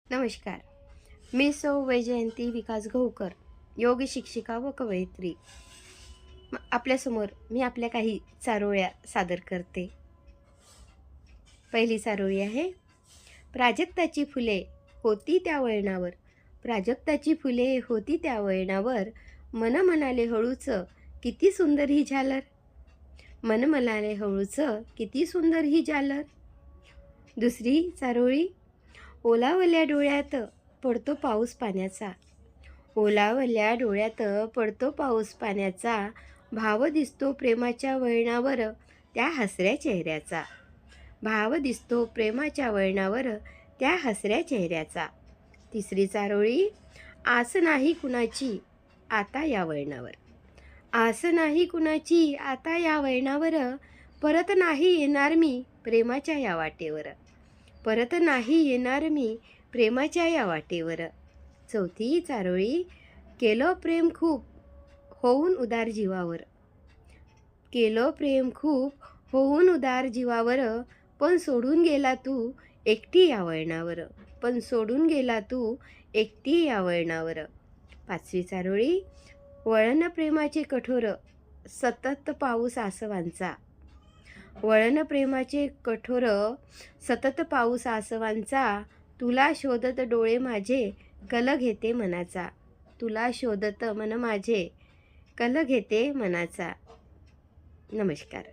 नमस्कार. मी सौ वैजयंती विकास घोकर, योग शिक्षिका व कवयित्री. आपल्यासमोर मी आपल्या काही चारोळ्या सादर करते. पहिली चारोळी आहे. प्राजक्ताची फुले होती त्या वळणावर, प्राजक्ताची फुले होती त्या वळणावर, मन म्हणाले हळूच किती सुंदर ही झालर, मन म्हणाले हळूच किती सुंदर ही झालर. दुसरी चारोळी. ओलावल्या डोळ्यात पडतो पाऊस पाण्याचा, ओलावल्या डोळ्यात पडतो पाऊस पाण्याचा, भाव दिसतो प्रेमाच्या वळणावर त्या हसऱ्या चेहऱ्याचा, भाव दिसतो प्रेमाच्या वळणावर त्या हसऱ्या चेहऱ्याचा. तिसरी चारोळी. आस नाही कुणाची आता या वळणावर, आस नाही कुणाची आता या वळणावर, परत नाही येणार मी प्रेमाच्या या वाटेवर, परत नाही येणार मी प्रेमाच्या या वाटेवर. चौथी चारोळी. केलं प्रेम खूप होऊन उदार जीवावर, केलं प्रेम खूप होऊन उदार जीवावर, पण सोडून गेला तू एकटी या वळणावर, पण सोडून गेला तू एकटी या वळणावर. पाचवी चारोळी. वळण प्रेमाचे कठोर सतत पाऊस आसवांचा, वळण प्रेमाचे कठोर सतत पाऊस आसवांचा, तुला शोधत डोळे माझे कल घेते मनाचा, तुला शोधत मन माझे कल घेते मनाचा. नमस्कार.